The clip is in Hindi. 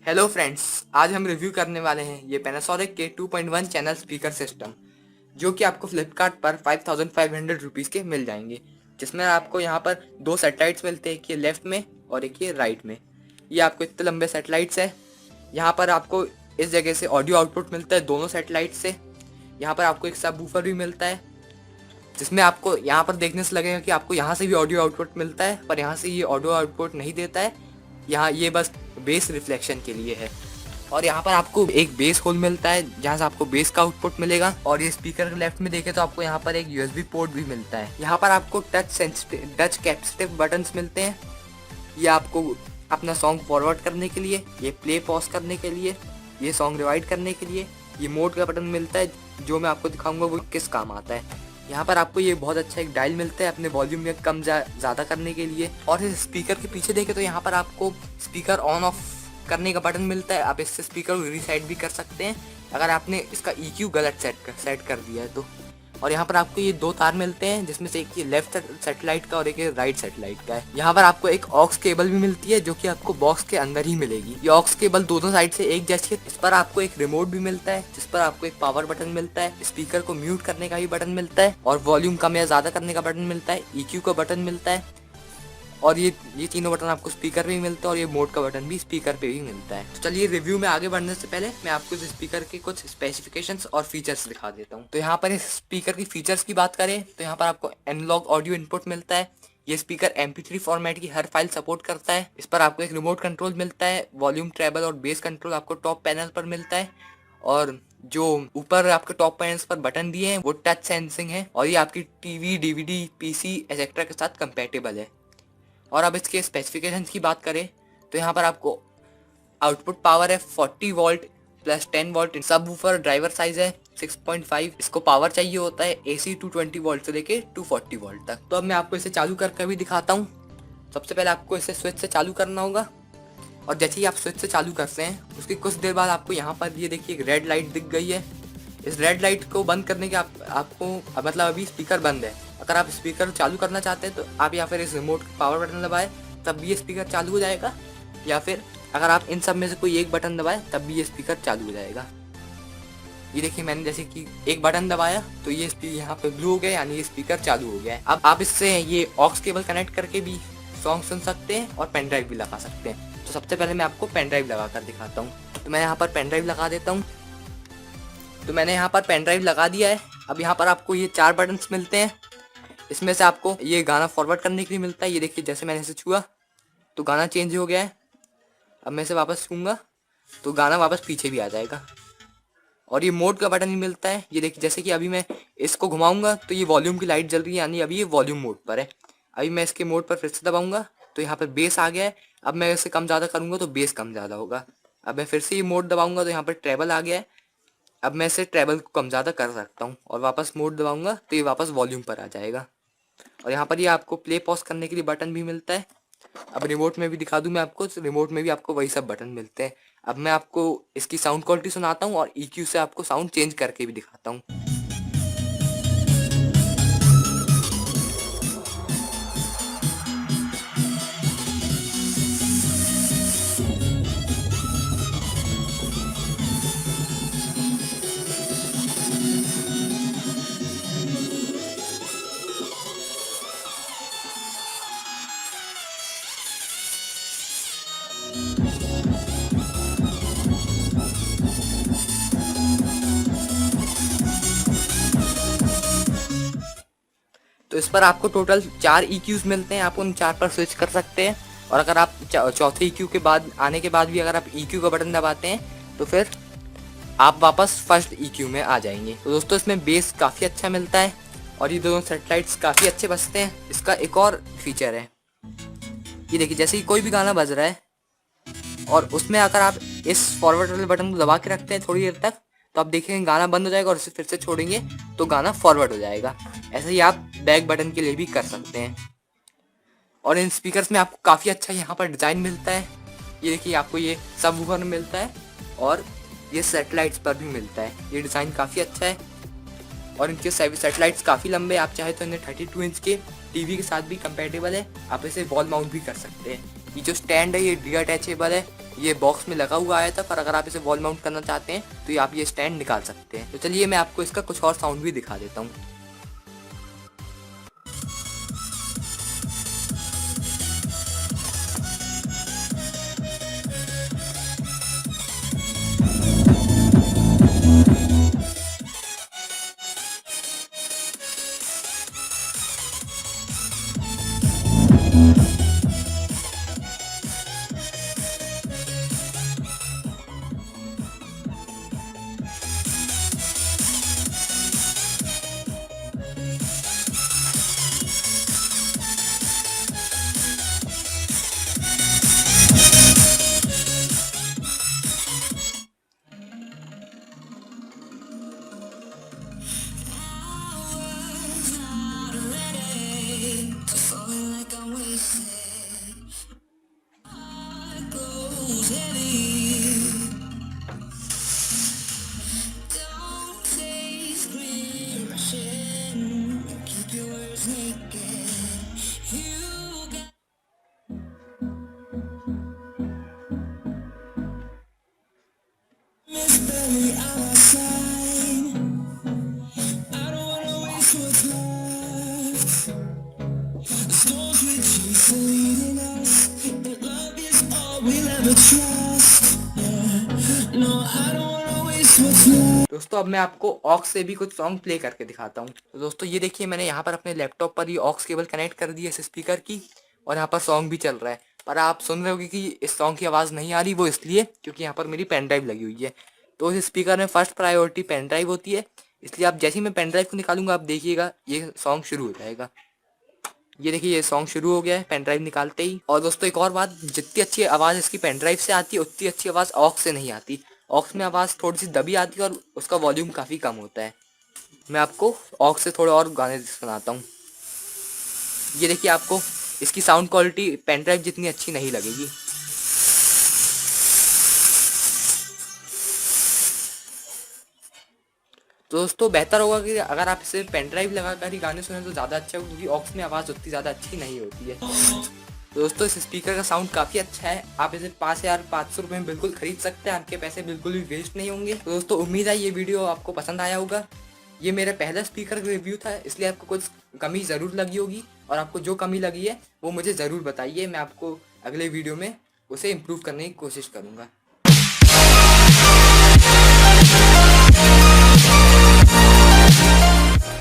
हेलो फ्रेंड्स, आज हम रिव्यू करने वाले हैं ये पैनासोनिक के 2.1 चैनल स्पीकर सिस्टम, जो कि आपको फ्लिपकार्ट पर 5500 रुपीज़ के मिल जाएंगे। जिसमें आपको यहाँ पर दो सेटेलाइट्स मिलते हैं, एक ये लेफ्ट में और एक ये राइट में। ये आपको इतने लंबे सेटेलाइट्स है। यहाँ पर आपको इस जगह से ऑडियो आउटपुट मिलता है दोनों सेटेलाइट से। यहाँ पर आपको एक सबवूफर भी मिलता है, जिसमें आपको यहाँ पर देखने से लगेगा कि आपको यहाँ से भी ऑडियो आउटपुट मिलता है, पर यहाँ से ये ऑडियो आउटपुट नहीं देता है। यहाँ ये बस बेस रिफ्लेक्शन के लिए है। और यहाँ पर आपको एक बेस होल मिलता है, जहाँ से आपको बेस का आउटपुट मिलेगा। और ये स्पीकर के लेफ्ट में देखें तो आपको यहाँ पर एक यूएसबी पोर्ट भी मिलता है। यहाँ पर आपको टच कैपेसिटिव बटन्स मिलते हैं। ये आपको अपना सॉन्ग फॉरवर्ड करने के लिए, ये प्ले पॉज करने के लिए, ये सॉन्ग रिवाइड करने के लिए। ये मोड का बटन मिलता है, जो मैं आपको दिखाऊंगा वो किस काम आता है। यहाँ पर आपको ये बहुत अच्छा एक डायल मिलता है अपने वॉल्यूम में कम ज़्यादा करने के लिए। और इस स्पीकर के पीछे देखें तो यहाँ पर आपको स्पीकर ऑन ऑफ करने का बटन मिलता है। आप इससे स्पीकर को रीसेट भी कर सकते हैं अगर आपने इसका EQ गलत सेट कर दिया है तो। और यहाँ पर आपको ये दो तार मिलते हैं, जिसमें से एक ये लेफ्ट सेटेलाइट का और एक ये राइट सेटेलाइट का है। यहाँ पर आपको एक ऑक्स केबल भी मिलती है, जो कि आपको बॉक्स के अंदर ही मिलेगी। ये ऑक्स केबल दोनों साइड से एक जैसी है। इस पर आपको एक रिमोट भी मिलता है, जिस पर आपको एक पावर बटन मिलता है, स्पीकर को म्यूट करने का भी बटन मिलता है, और वॉल्यूम कम या ज्यादा करने का बटन मिलता है, EQ का बटन मिलता है। और ये तीनों बटन आपको स्पीकर पे भी मिलता है, और ये मोड का बटन भी स्पीकर पे भी मिलता है। तो चलिए रिव्यू में आगे बढ़ने से पहले मैं आपको इस स्पीकर के कुछ स्पेसिफिकेशंस और फीचर्स दिखा देता हूँ। तो यहाँ पर इस स्पीकर की फीचर्स की बात करें तो यहाँ पर आपको एनालॉग ऑडियो इनपुट मिलता है। ये स्पीकर MP3 फॉर्मेट की हर फाइल सपोर्ट करता है। इस पर आपको एक रिमोट कंट्रोल मिलता है। वॉल्यूम, ट्रेबल और बेस कंट्रोल आपको टॉप पैनल पर मिलता है। और जो ऊपर आपके टॉप पैनल्स पर बटन दिए हैं वो टच सेंसिंग है, और ये आपकी TV, DVD, PC एक्सेट्रा के साथ कंपेटेबल है। और अब इसके स्पेसिफिकेशंस की बात करें तो यहाँ पर आपको आउटपुट पावर है 40 volt plus 10 volt. Subwoofer driver size है 6.5। इसको पावर चाहिए होता है AC 220 वोल्ट से लेके 240 वोल्ट तक। तो अब मैं आपको इसे चालू करके भी दिखाता हूँ। सबसे पहले आपको इसे स्विच से चालू करना होगा, और जैसे ही आप स्विच से चालू करते हैं उसकी कुछ देर बाद आपको यहाँ पर ये देखिए एक रेड लाइट दिख गई है। इस रेड लाइट को बंद करने के आपको मतलब अभी स्पीकर बंद है। अगर आप स्पीकर चालू करना चाहते हैं तो आप या फिर इस रिमोट पावर बटन दबाएं, तब भी ये स्पीकर चालू हो जाएगा, या फिर अगर आप इन सब में से कोई एक बटन दबाएं तब भी ये स्पीकर चालू हो जाएगा। ये देखिए मैंने जैसे कि एक बटन दबाया तो ये यहाँ पे ब्लू हो गया, यानी ये स्पीकर चालू हो गया है। अब आप इससे ये ऑक्स केबल कनेक्ट करके भी सॉन्ग सुन सकते हैं और पेन ड्राइव भी लगा सकते हैं। तो सबसे पहले मैं आपको पेन ड्राइव लगा कर दिखाता हूँ। तो मैं यहाँ पर पेन ड्राइव लगा देता हूँ। तो मैंने यहाँ पर पेन ड्राइव लगा दिया है। अब यहाँ पर आपको ये 4 बटन्स मिलते हैं। इसमें से आपको ये गाना फॉरवर्ड करने के लिए मिलता है। ये देखिए जैसे मैंने इसे छुआ तो गाना चेंज हो गया है। अब मैं इसे वापस छूँगा तो गाना वापस पीछे भी आ जाएगा। और ये मोड का बटन भी मिलता है। ये देखिए जैसे कि अभी मैं इसको घुमाऊंगा तो ये वॉल्यूम की लाइट जल रही है, यानी अभी ये वॉल्यूम मोड पर है। अभी मैं इसके मोड पर फिर से दबाऊंगा तो यहाँ पर बेस आ गया है। अब मैं इसे कम ज़्यादा करूँगा तो बेस कम ज़्यादा होगा। अब मैं फिर से ये मोड दबाऊंगा तो यहाँ पर ट्रेबल आ गया है। अब मैं इसे ट्रेबल को कम ज़्यादा कर सकता हूँ, और वापस मोड दबाऊंगा तो ये वापस वॉल्यूम पर आ जाएगा। और यहाँ पर ये आपको प्ले पॉज करने के लिए बटन भी मिलता है। अब रिमोट में भी दिखा दूँ मैं आपको, रिमोट में भी आपको वही सब बटन मिलते हैं। अब मैं आपको इसकी साउंड क्वालिटी सुनाता हूँ और EQ से आपको साउंड चेंज करके भी दिखाता हूँ। तो इस पर आपको टोटल 4 EQs मिलते हैं। आप उन 4 पर स्विच कर सकते हैं। और अगर आप चौथे EQ के बाद आने के बाद भी अगर आप EQ का बटन दबाते हैं तो फिर आप वापस फर्स्ट EQ में आ जाएंगे। तो दोस्तों इसमें बेस काफ़ी अच्छा मिलता है, और ये दोनों सेटेलाइट्स काफ़ी अच्छे बजते हैं। इसका एक और फीचर है, ये देखिए जैसे कि कोई भी गाना बज रहा है और उसमें अगर आप इस फॉरवर्ड वाले बटन को दबा के रखते हैं थोड़ी देर तक, तो आप देखेंगे गाना बंद हो जाएगा, और इसे फिर से छोड़ेंगे तो गाना फॉरवर्ड हो जाएगा। ऐसे ही आप बैक बटन के लिए भी कर सकते हैं। और इन स्पीकर्स में आपको काफ़ी अच्छा यहाँ पर डिज़ाइन मिलता है। ये देखिए आपको ये सबवूफर में मिलता है, और ये सेटेलाइट्स पर भी मिलता है। ये डिज़ाइन काफ़ी अच्छा है, और इनके सेटेलाइट्स काफ़ी लंबे। आप चाहे तो इन्हें 32 इंच के TV के साथ भी कंपेटेबल है। आप इसे वॉल माउंट भी कर सकते हैं। ये जो स्टैंड है ये डिअटैचेबल है, ये बॉक्स में लगा हुआ आया था, पर अगर आप इसे वॉल माउंट करना चाहते हैं तो ये आप ये स्टैंड निकाल सकते हैं। तो चलिए मैं आपको इसका कुछ और साउंड भी दिखा देता हूँ। दोस्तों अब मैं आपको ऑक्स से भी कुछ सॉन्ग प्ले करके दिखाता हूँ। तो दोस्तों ये देखिए, मैंने यहाँ पर अपने लैपटॉप पर ये ऑक्स केबल कनेक्ट कर दी है इस स्पीकर की, और यहाँ पर सॉन्ग भी चल रहा है। पर आप सुन रहे होगे कि इस सॉन्ग की आवाज़ नहीं आ रही, वो इसलिए क्योंकि यहाँ पर मेरी पेन ड्राइव लगी हुई है। तो इस स्पीकर में फर्स्ट प्रायोरिटी पेन ड्राइव होती है, इसलिए आप जैसे ही मैं पेन ड्राइव को निकालूंगा आप देखिएगा ये सॉन्ग शुरू हो जाएगा। ये देखिए ये सॉन्ग शुरू हो गया है पेन ड्राइव निकालते ही। और दोस्तों एक और बात, जितनी अच्छी आवाज़ इसकी पेन ड्राइव से आती है उतनी अच्छी आवाज़ ऑक्स से नहीं आती। ऑक्स में आवाज़ थोड़ी सी दबी आती है और उसका वॉल्यूम काफ़ी कम होता है। मैं आपको ऑक्स से थोड़े और गाने सुनाता हूँ। ये देखिए आपको इसकी साउंड क्वालिटी पेन ड्राइव जितनी अच्छी नहीं लगेगी। तो दोस्तों बेहतर होगा कि अगर आप इसे पेन ड्राइव लगाकर ही गाने सुने तो ज़्यादा अच्छा होगा, क्योंकि ऑक्स में आवाज़ उतनी ज़्यादा अच्छी नहीं होती है। तो दोस्तों इस स्पीकर का साउंड काफ़ी अच्छा है, आप इसे 5,500 रुपये में बिल्कुल खरीद सकते हैं, आपके पैसे बिल्कुल भी वेस्ट नहीं होंगे। तो दोस्तों उम्मीद है ये वीडियो आपको पसंद आया होगा। ये मेरा पहला स्पीकर का रिव्यू था, इसलिए आपको कुछ कमी ज़रूर लगी होगी, और आपको जो कमी लगी है वो मुझे ज़रूर बताइए, मैं आपको अगले वीडियो में उसे इम्प्रूव करने की कोशिश करूँगा।